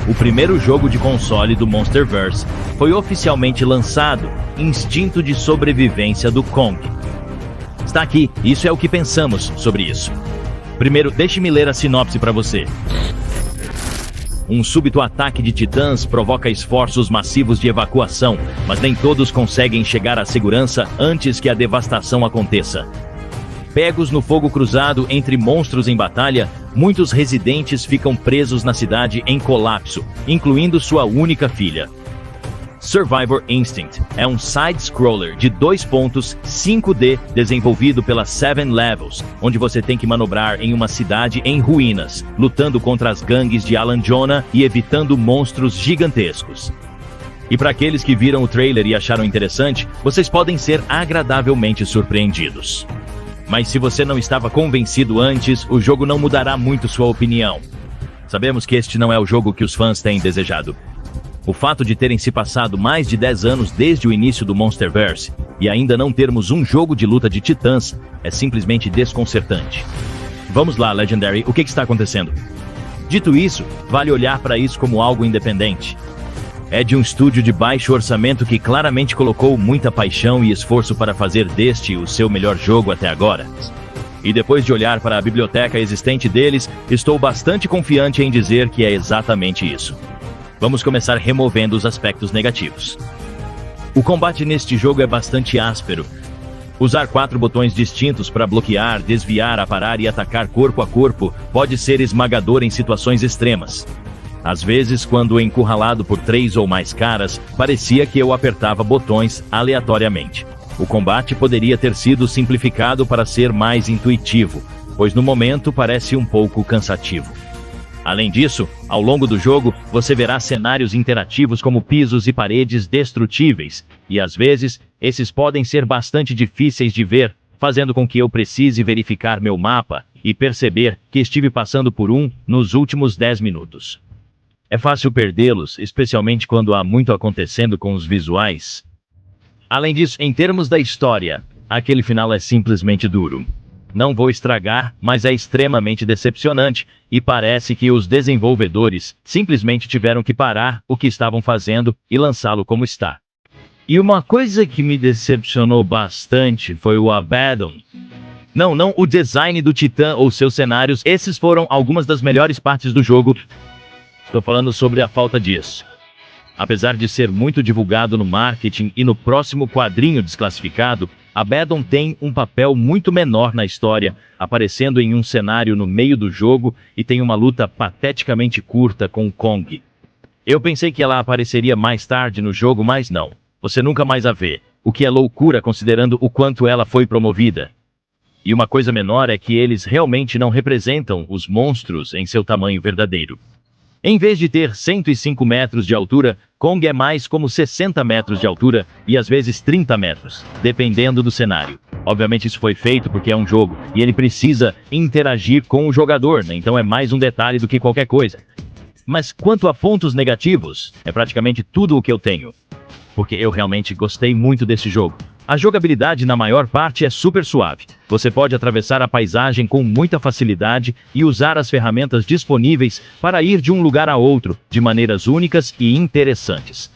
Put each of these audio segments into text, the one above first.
o primeiro jogo de console do Monsterverse foi oficialmente lançado, Instinto de Sobrevivência do Kong. Está aqui, isso é o que pensamos sobre isso. Primeiro, deixe-me ler a sinopse para você. Um súbito ataque de titãs provoca esforços massivos de evacuação, mas nem todos conseguem chegar à segurança antes que a devastação aconteça. Pegos no fogo cruzado entre monstros em batalha, muitos residentes ficam presos na cidade em colapso, incluindo sua única filha. Survivor Instinct é um side-scroller de 5D desenvolvido pela Seven Levels, onde você tem que manobrar em uma cidade em ruínas, lutando contra as gangues de Alan Jonah e evitando monstros gigantescos. E para aqueles que viram o trailer e acharam interessante, vocês podem ser agradavelmente surpreendidos. Mas se você não estava convencido antes, o jogo não mudará muito sua opinião. Sabemos que este não é o jogo que os fãs têm desejado. O fato de terem se passado mais de 10 anos desde o início do Monsterverse e ainda não termos um jogo de luta de titãs é simplesmente desconcertante. Vamos lá, Legendary, o que está acontecendo? Dito isso, vale olhar para isso como algo independente. É de um estúdio de baixo orçamento que claramente colocou muita paixão e esforço para fazer deste o seu melhor jogo até agora. E depois de olhar para a biblioteca existente deles, estou bastante confiante em dizer que é exatamente isso. Vamos começar removendo os aspectos negativos. O combate neste jogo é bastante áspero. Usar 4 botões distintos para bloquear, desviar, aparar e atacar corpo a corpo pode ser esmagador em situações extremas. Às vezes, quando encurralado por 3 ou mais caras, parecia que eu apertava botões aleatoriamente. O combate poderia ter sido simplificado para ser mais intuitivo, pois no momento parece um pouco cansativo. Além disso, ao longo do jogo, você verá cenários interativos como pisos e paredes destrutíveis, e às vezes, esses podem ser bastante difíceis de ver, fazendo com que eu precise verificar meu mapa e perceber que estive passando por um nos últimos 10 minutos. É fácil perdê-los, especialmente quando há muito acontecendo com os visuais. Além disso, em termos da história, aquele final é simplesmente duro. Não vou estragar, mas é extremamente decepcionante, e parece que os desenvolvedores simplesmente tiveram que parar o que estavam fazendo e lançá-lo como está. E uma coisa que me decepcionou bastante foi o Abaddon. Não o design do Titã ou seus cenários, esses foram algumas das melhores partes do jogo. Estou falando sobre a falta disso. Apesar de ser muito divulgado no marketing e no próximo quadrinho desclassificado, Abaddon tem um papel muito menor na história, aparecendo em um cenário no meio do jogo e tem uma luta pateticamente curta com o Kong. Eu pensei que ela apareceria mais tarde no jogo, mas não. Você nunca mais a vê, o que é loucura considerando o quanto ela foi promovida. E uma coisa menor é que eles realmente não representam os monstros em seu tamanho verdadeiro. Em vez de ter 105 metros de altura, Kong é mais como 60 metros de altura e às vezes 30 metros, dependendo do cenário. Obviamente isso foi feito porque é um jogo e ele precisa interagir com o jogador, né? Então é mais um detalhe do que qualquer coisa. Mas quanto a pontos negativos, é praticamente tudo o que eu tenho. Porque eu realmente gostei muito desse jogo. A jogabilidade na maior parte é super suave. Você pode atravessar a paisagem com muita facilidade e usar as ferramentas disponíveis para ir de um lugar a outro, de maneiras únicas e interessantes.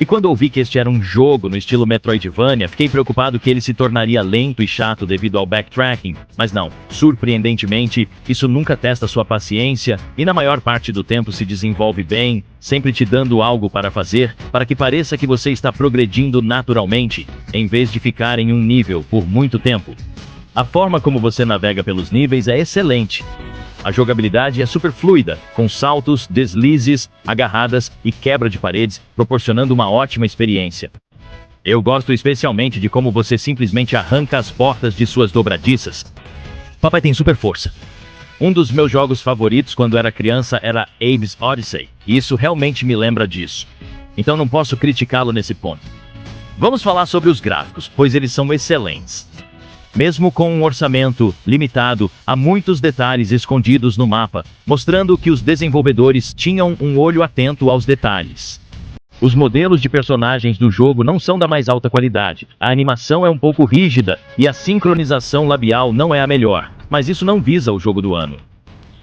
E quando ouvi que este era um jogo no estilo Metroidvania, fiquei preocupado que ele se tornaria lento e chato devido ao backtracking, mas não, surpreendentemente, isso nunca testa sua paciência e na maior parte do tempo se desenvolve bem, sempre te dando algo para fazer, para que pareça que você está progredindo naturalmente, em vez de ficar em um nível por muito tempo. A forma como você navega pelos níveis é excelente. A jogabilidade é super fluida, com saltos, deslizes, agarradas e quebra de paredes, proporcionando uma ótima experiência. Eu gosto especialmente de como você simplesmente arranca as portas de suas dobradiças. Papai tem super força. Um dos meus jogos favoritos quando era criança era Abe's Odyssey, e isso realmente me lembra disso. Então não posso criticá-lo nesse ponto. Vamos falar sobre os gráficos, pois eles são excelentes. Mesmo com um orçamento limitado, há muitos detalhes escondidos no mapa, mostrando que os desenvolvedores tinham um olho atento aos detalhes. Os modelos de personagens do jogo não são da mais alta qualidade, a animação é um pouco rígida e a sincronização labial não é a melhor, mas isso não visa o jogo do ano.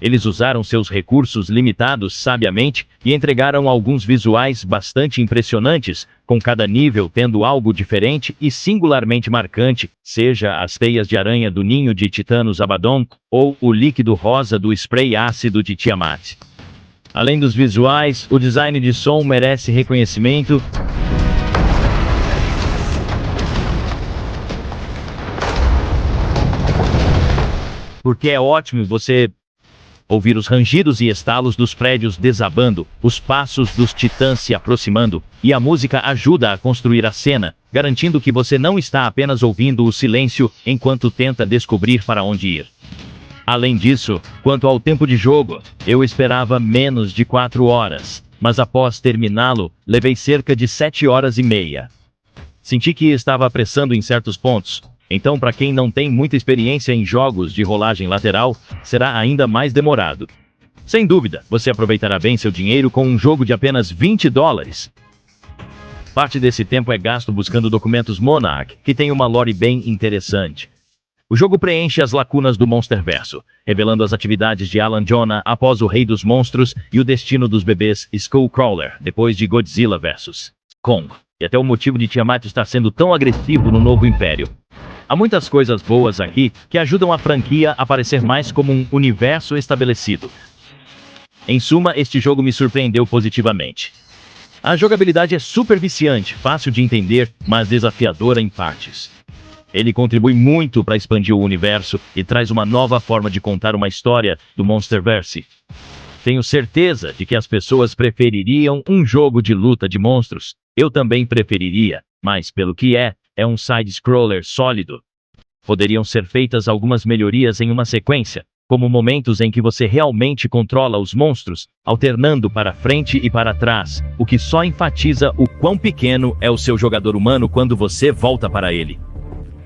Eles usaram seus recursos limitados sabiamente e entregaram alguns visuais bastante impressionantes, com cada nível tendo algo diferente e singularmente marcante, seja as teias de aranha do ninho de Titanos Abaddon ou o líquido rosa do spray ácido de Tiamat. Além dos visuais, o design de som merece reconhecimento. Porque é ótimo você ouvir os rangidos e estalos dos prédios desabando, os passos dos titãs se aproximando, e a música ajuda a construir a cena, garantindo que você não está apenas ouvindo o silêncio enquanto tenta descobrir para onde ir. Além disso, quanto ao tempo de jogo, eu esperava menos de 4 horas, mas após terminá-lo, levei cerca de 7 horas e meia. Senti que estava apressando em certos pontos. Então, para quem não tem muita experiência em jogos de rolagem lateral, será ainda mais demorado. Sem dúvida, você aproveitará bem seu dinheiro com um jogo de apenas $20. Parte desse tempo é gasto buscando documentos Monarch, que tem uma lore bem interessante. O jogo preenche as lacunas do Monsterverso, revelando as atividades de Alan Jonah após o Rei dos Monstros e o destino dos bebês Skullcrawler, depois de Godzilla vs. Kong. E até o motivo de Tiamat estar sendo tão agressivo no novo Império. Há muitas coisas boas aqui que ajudam a franquia a parecer mais como um universo estabelecido. Em suma, este jogo me surpreendeu positivamente. A jogabilidade é super viciante, fácil de entender, mas desafiadora em partes. Ele contribui muito para expandir o universo e traz uma nova forma de contar uma história do Monsterverse. Tenho certeza de que as pessoas prefeririam um jogo de luta de monstros. Eu também preferiria, mas pelo que é um side-scroller sólido. Poderiam ser feitas algumas melhorias em uma sequência, como momentos em que você realmente controla os monstros, alternando para frente e para trás, o que só enfatiza o quão pequeno é o seu jogador humano quando você volta para ele.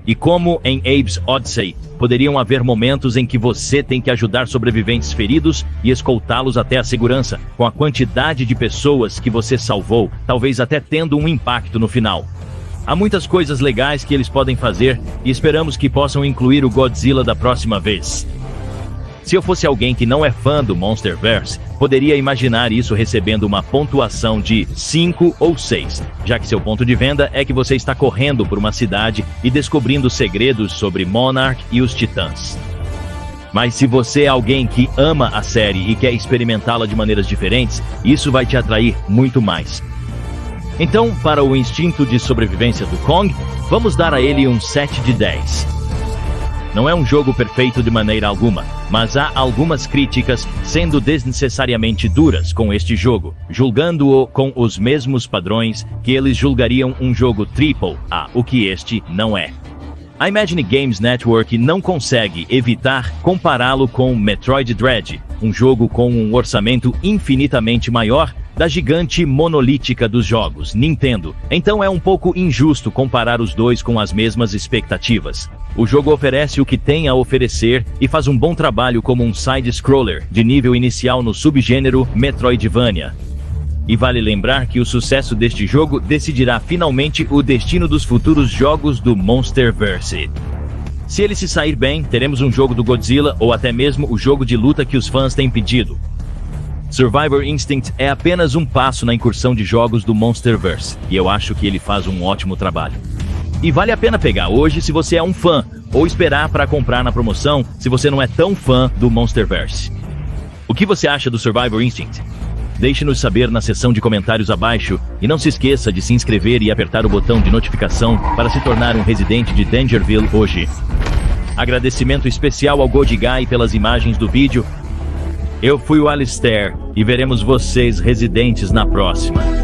E como em Abe's Odyssey, poderiam haver momentos em que você tem que ajudar sobreviventes feridos e escoltá-los até a segurança, com a quantidade de pessoas que você salvou, talvez até tendo um impacto no final. Há muitas coisas legais que eles podem fazer e esperamos que possam incluir o Godzilla da próxima vez. Se eu fosse alguém que não é fã do Monsterverse, poderia imaginar isso recebendo uma pontuação de 5 ou 6, já que seu ponto de venda é que você está correndo por uma cidade e descobrindo segredos sobre Monarch e os Titãs. Mas se você é alguém que ama a série e quer experimentá-la de maneiras diferentes, isso vai te atrair muito mais. Então, para o instinto de sobrevivência do Kong, vamos dar a ele um 7 de 10. Não é um jogo perfeito de maneira alguma, mas há algumas críticas sendo desnecessariamente duras com este jogo, julgando-o com os mesmos padrões que eles julgariam um jogo AAA, o que este não é. A Imagine Games Network não consegue evitar compará-lo com Metroid Dread, um jogo com um orçamento infinitamente maior da gigante monolítica dos jogos, Nintendo. Então é um pouco injusto comparar os dois com as mesmas expectativas. O jogo oferece o que tem a oferecer e faz um bom trabalho como um side-scroller de nível inicial no subgênero Metroidvania. E vale lembrar que o sucesso deste jogo decidirá finalmente o destino dos futuros jogos do Monsterverse. Se ele se sair bem, teremos um jogo do Godzilla ou até mesmo o jogo de luta que os fãs têm pedido. Survivor Instinct é apenas um passo na incursão de jogos do Monsterverse, e eu acho que ele faz um ótimo trabalho. E vale a pena pegar hoje se você é um fã, ou esperar para comprar na promoção se você não é tão fã do Monsterverse. O que você acha do Survivor Instinct? Deixe-nos saber na seção de comentários abaixo, e não se esqueça de se inscrever e apertar o botão de notificação para se tornar um residente de Dangerville hoje. Agradecimento especial ao Godiguy pelas imagens do vídeo. Eu fui o Alistair, e veremos vocês residentes na próxima.